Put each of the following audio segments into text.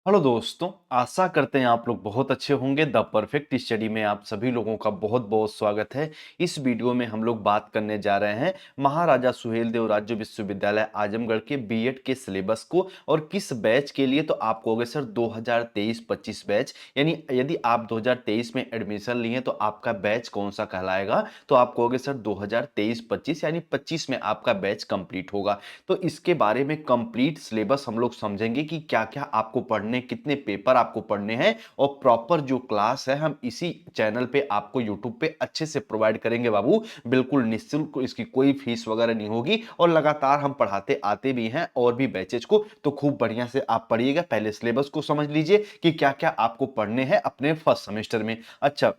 Hello दोस्तों, आशा करते हैं आप लोग बहुत अच्छे होंगे। द परफेक्ट स्टडी में आप सभी लोगों का बहुत बहुत स्वागत है। इस वीडियो में हम लोग बात करने जा रहे हैं महाराजा सुहेलदेव राज्य विश्वविद्यालय आजमगढ़ के बीएड के सिलेबस को और किस बैच के लिए। तो आप कहोगे सर 2023-25 बैच, यानी यदि आप 2023 में एडमिशन लिए तो आपका बैच कौन सा कहलाएगा। तो आप कहोगे सर 2023-25 यानी 25 में आपका बैच कंप्लीट होगा। तो इसके बारे में कंप्लीट सिलेबस हम लोग समझेंगे कि क्या क्या आपको पढ़ने, कितने पेपर आपको पढ़ने हैं और प्रॉपर जो क्लास है हम इसी चैनल पे आपको यूट्यूब पे अच्छे से प्रोवाइड करेंगे बाबू। बिल्कुल निःशुल्क, इसकी कोई फीस वगैरह नहीं होगी और लगातार हम पढ़ाते आते भी हैं और भी बैचेज को। तो खूब बढ़िया से आप पढ़िएगा। पहले सिलेबस को समझ लीजिए कि क्या क्या आपको पढ़ने हैं अपने फर्स्ट सेमेस्टर में। अच्छा,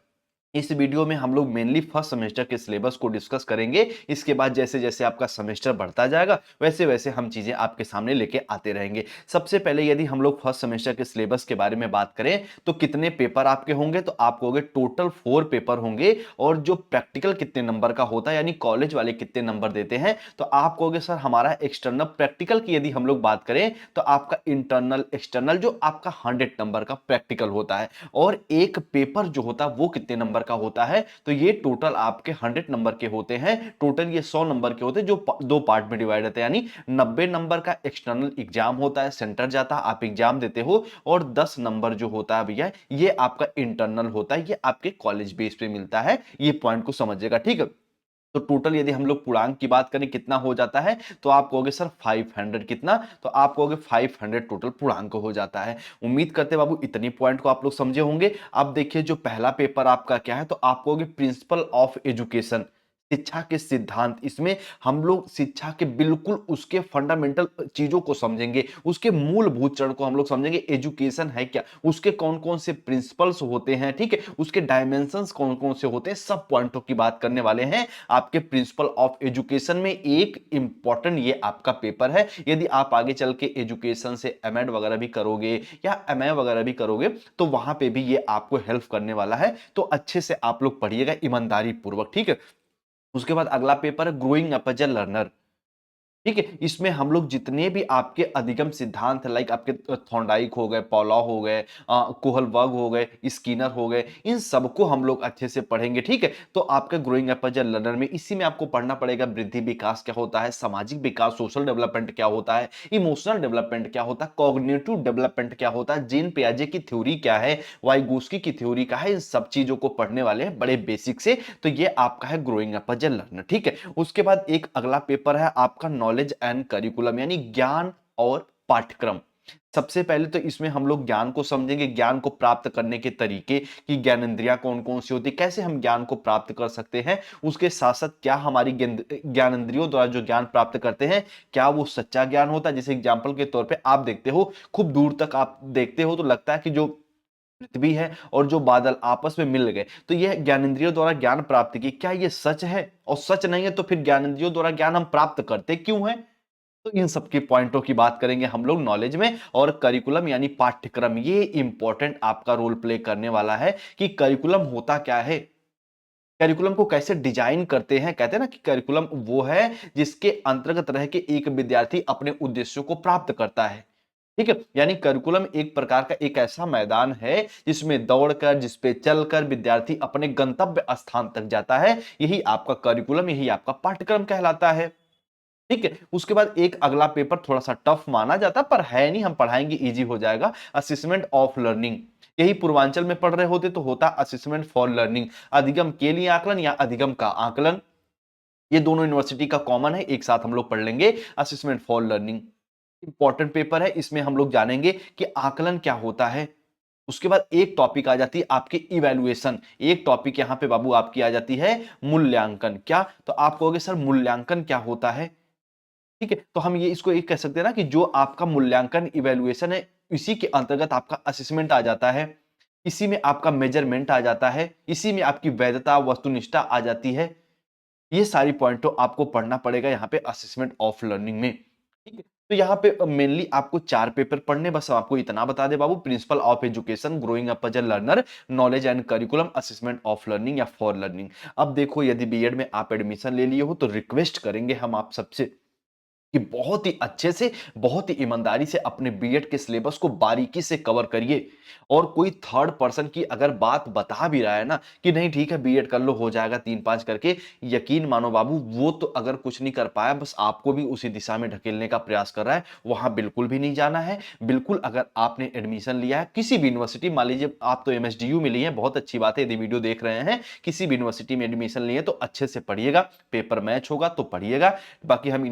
इस वीडियो में हम लोग मेनली फर्स्ट सेमेस्टर के सिलेबस को डिस्कस करेंगे। इसके बाद जैसे जैसे आपका सेमेस्टर बढ़ता जाएगा वैसे वैसे हम चीजें आपके सामने लेके आते रहेंगे। सबसे पहले यदि हम लोग फर्स्ट सेमेस्टर के सिलेबस के बारे में बात करें तो कितने पेपर आपके होंगे, तो आप कहोगे टोटल 4 पेपर होंगे। और जो प्रैक्टिकल कितने नंबर का होता है यानी कॉलेज वाले कितने नंबर देते हैं, तो आप कहोगे सर हमारा एक्सटर्नल प्रैक्टिकल की यदि हम लोग बात करें तो आपका इंटरनल एक्सटर्नल जो आपका 100 नंबर का प्रैक्टिकल होता है। और एक पेपर जो होता है वो कितने नंबर का होता है, तो ये टोटल आपके 100 नंबर के होते हैं। टोटल ये 100 नंबर के होते हैं जो दो पार्ट में डिवाइड होते हैं, यानी 90 नंबर का एक्सटर्नल एग्जाम होता है, सेंटर जाता है, आप एग्जाम देते हो। और 10 नंबर जो होता है भैया ये आपका इंटरनल होता है, ये आपके कॉलेज बेस पे मिलता है। ये पॉइंट को समझिएगा, ठीक है। तो टोटल यदि हम लोग पूर्णांक की बात करें कितना हो जाता है, तो आप कहोगे सर 500 कितना, तो आप कहोगे 500 टोटल पूर्णांक हो जाता है। उम्मीद करते हैं बाबू इतनी पॉइंट को आप लोग समझे होंगे। अब देखिए जो पहला पेपर आपका क्या है, तो आप कहोगे प्रिंसिपल ऑफ एजुकेशन, शिक्षा के सिद्धांत। इसमें हम लोग शिक्षा के बिल्कुल उसके फंडामेंटल चीजों को समझेंगे, उसके मूलभूत चरण को हम लोग समझेंगे। एजुकेशन है क्या, उसके कौन कौन से प्रिंसिपल्स होते हैं, ठीक है, उसके डायमेंशंस कौन कौन से होते हैं, सब पॉइंटों की बात करने वाले हैं आपके प्रिंसिपल ऑफ एजुकेशन में। एक इंपॉर्टेंट ये आपका पेपर है। यदि आप आगे चल के एजुकेशन से एमएड वगैरह भी करोगे या एमए वगैरह भी करोगे तो वहां पे भी ये आपको हेल्प करने वाला है। तो अच्छे से आप लोग पढ़िएगा ईमानदारी पूर्वक, ठीक है। उसके बाद अगला पेपर है growing up as a learner, ठीक है। इसमें हम लोग जितने भी आपके अधिगम सिद्धांत लाइक आपके थॉर्नडाइक हो गए, पॉलॉ हो गए, कोहलबर्ग हो गए, स्किनर हो गए, इन सबको हम लोग अच्छे से पढ़ेंगे, ठीक है। तो आपका growing up as a learner में इसी में आपको पढ़ना पड़ेगा वृद्धि विकास क्या होता है, सामाजिक विकास सोशल डेवलपमेंट क्या होता है, इमोशनल डेवलपमेंट क्या होता है, कॉग्निटिव डेवलपमेंट क्या होता है, जीन पियाजे की थ्योरी क्या है, वाइगोस्की की थ्योरी क्या है, इन सब चीजों को पढ़ने वाले हैं बड़े बेसिक से। तो ये आपका है growing up as a learner, ठीक है। उसके बाद एक अगला पेपर है आपका नॉलेज एंड करिकुलम, यानी ज्ञान और पाठ्यक्रम। सबसे पहले तो इसमें हम लोग ज्ञान को समझेंगे, ज्ञान को प्राप्त करने के तरीके कि ज्ञानेंद्रियां कौन कौन सी होती है, कैसे हम ज्ञान को प्राप्त कर सकते हैं। उसके साथ साथ क्या हमारी ज्ञानेंद्रियों द्वारा जो ज्ञान प्राप्त करते हैं क्या वो सच्चा ज्ञान होता है। जैसे एग्जाम्पल के तौर पे आप देखते हो खूब दूर तक आप देखते हो तो लगता है कि जो पृथ्वी है और जो बादल आपस में मिल गए तो यह ज्ञानेंद्रियों द्वारा ज्ञान प्राप्ति की, क्या ये सच है? और सच नहीं है तो फिर ज्ञानेंद्रियों द्वारा ज्ञान हम प्राप्त करते क्यों हैं? तो इन सब के पॉइंटों की बात करेंगे हम लोग नॉलेज में। और करिकुलम यानी पाठ्यक्रम, ये इंपॉर्टेंट आपका रोल प्ले करने वाला है कि करिकुलम होता क्या है, करिकुलम को कैसे डिजाइन करते हैं। कहते हैं ना कि करिकुलम वो है जिसके अंतर्गत रह के एक विद्यार्थी अपने उद्देश्यों को प्राप्त करता है, ठीक है। यानी करिकुलम एक प्रकार का एक ऐसा मैदान है जिसमें दौड़कर, जिसपे चलकर विद्यार्थी अपने गंतव्य स्थान तक जाता है। यही आपका करिकुलम, यही आपका पाठ्यक्रम कहलाता है, ठीक है। उसके बाद एक अगला पेपर थोड़ा सा टफ माना जाता है पर है नहीं, हम पढ़ाएंगे इजी हो जाएगा, असेसमेंट ऑफ लर्निंग। यही पूर्वांचल में पढ़ रहे होते तो होता असेसमेंट फॉर लर्निंग, अधिगम के लिए आकलन या अधिगम का आकलन। ये दोनों यूनिवर्सिटी का कॉमन है, एक साथ हम लोग पढ़ लेंगे assessment for learning. Important paper है, इसमें हम लोग जानेंगे कि आकलन क्या होता है। उसके बाद एक टॉपिक आ जाती है आपकी इवैल्यूएशन, एक टॉपिक यहां पे बाबू आपकी आ जाती है मूल्यांकन। क्या, तो आप कहोगे सर मूल्यांकन क्या होता है, ठीक है। तो हम ये इसको एक कह सकते हैं ना कि जो आपका मूल्यांकन इवैल्यूएशन है इसी के अंतर्गत आपका असेसमेंट आ जाता है, इसी में आपका मेजरमेंट आ जाता है, इसी में आपकी वैधता वस्तुनिष्ठता आ जाती है। ये सारी पॉइंटों आपको पढ़ना पड़ेगा यहाँ पे असेसमेंट ऑफ लर्निंग में, ठीक है। तो यहाँ पे मेनली आपको 4 पेपर पढ़ने, बस आपको इतना बता दे बाबू, principle of education, growing up as a learner, knowledge and curriculum, assessment of learning या फॉर लर्निंग। अब देखो यदि बीएड में आप एडमिशन ले लिए हो तो रिक्वेस्ट करेंगे हम आप सबसे कि बहुत ही अच्छे से, बहुत ही ईमानदारी से अपने बीएड के सिलेबस को बारीकी से कवर करिए। और कोई थर्ड पर्सन की अगर बात बता भी रहा है ना कि नहीं ठीक है बीएड कर लो हो जाएगा 3-5 करके, यकीन मानो बाबू वो तो अगर कुछ नहीं कर पाया बस आपको भी उसी दिशा में ढकेलने का प्रयास कर रहा है, वहाँ बिल्कुल भी नहीं जाना है। बिल्कुल अगर आपने एडमिशन लिया है किसी भी यूनिवर्सिटी, मान लीजिए आप तो एमएसडीयू में लिए हैं, बहुत अच्छी बात है यदि वीडियो देख रहे हैं, किसी भी यूनिवर्सिटी में एडमिशन लिए तो अच्छे से पढ़िएगा, पेपर मैच होगा तो पढ़िएगा। बाकी हम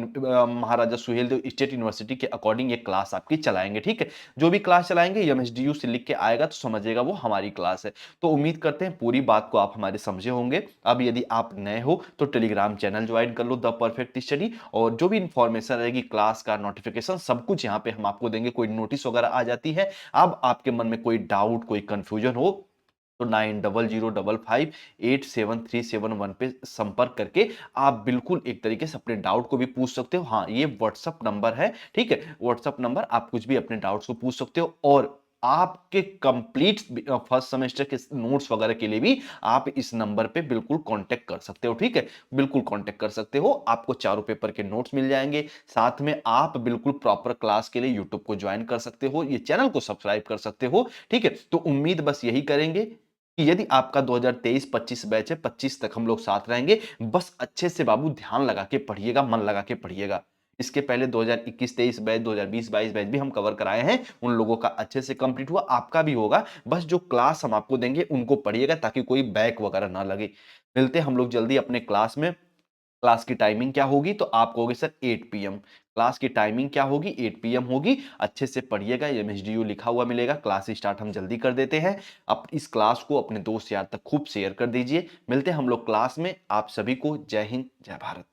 महाराजा सुहेलदेव स्टेट यूनिवर्सिटी के अकॉर्डिंग ये क्लास आपकी चलाएंगे, ठीक है। जो भी क्लास चलाएंगे एमएसडीयू से लिख के आएगा तो समझिएगा वो हमारी क्लास है। तो उम्मीद करते हैं पूरी बात को आप हमारे समझे होंगे। अब यदि आप नए हो तो टेलीग्राम चैनल ज्वाइन कर लो, द परफेक्ट स्टडी, और जो भी इंफॉर्मेशन रहेगी क्लास का नोटिफिकेशन सब कुछ यहाँ पे हम आपको देंगे। कोई नोटिस वगैरह आ जाती है, अब आपके मन में कोई डाउट कोई कंफ्यूजन हो तो 90058737 पे संपर्क करके आप बिल्कुल एक तरीके से अपने डाउट को भी पूछ सकते हो। हाँ, ये व्हाट्सअप नंबर है, ठीक है, व्हाट्सअप नंबर, आप कुछ भी अपने डाउट्स को पूछ सकते हो। और आपके कंप्लीट फर्स्ट सेमेस्टर के नोट्स वगैरह के लिए भी आप इस नंबर पे बिल्कुल कांटेक्ट कर सकते हो, ठीक है, बिल्कुल कांटेक्ट कर सकते हो। आपको चारों पेपर के नोट्स मिल जाएंगे, साथ में आप बिल्कुल प्रॉपर क्लास के लिए यूट्यूब को ज्वाइन कर सकते हो, ये चैनल को सब्सक्राइब कर सकते हो, ठीक है। तो उम्मीद बस यही करेंगे कि यदि आपका 2023-25 बैच है, 25 तक हम लोग साथ रहेंगे। बस अच्छे से बाबू ध्यान लगा के पढ़िएगा, मन लगा के पढ़िएगा। इसके पहले 2021-23 बैच, 2020-22 बैच भी हम कवर कराए हैं, उन लोगों का अच्छे से कंप्लीट हुआ, आपका भी होगा। बस जो क्लास हम आपको देंगे उनको पढ़िएगा ताकि कोई बैक वगैरह ना लगे। मिलते हैं हम लोग जल्दी अपने क्लास में। क्लास की टाइमिंग क्या होगी तो आप कहोगे सर 8 पीएम। क्लास की टाइमिंग क्या होगी, 8 पीएम होगी। अच्छे से पढ़िएगा, एमएसडीयू लिखा हुआ मिलेगा। क्लास स्टार्ट हम जल्दी कर देते हैं। आप इस क्लास को अपने दोस्त यार तक खूब शेयर कर दीजिए। मिलते हैं हम लोग क्लास में। आप सभी को जय हिंद, जय भारत।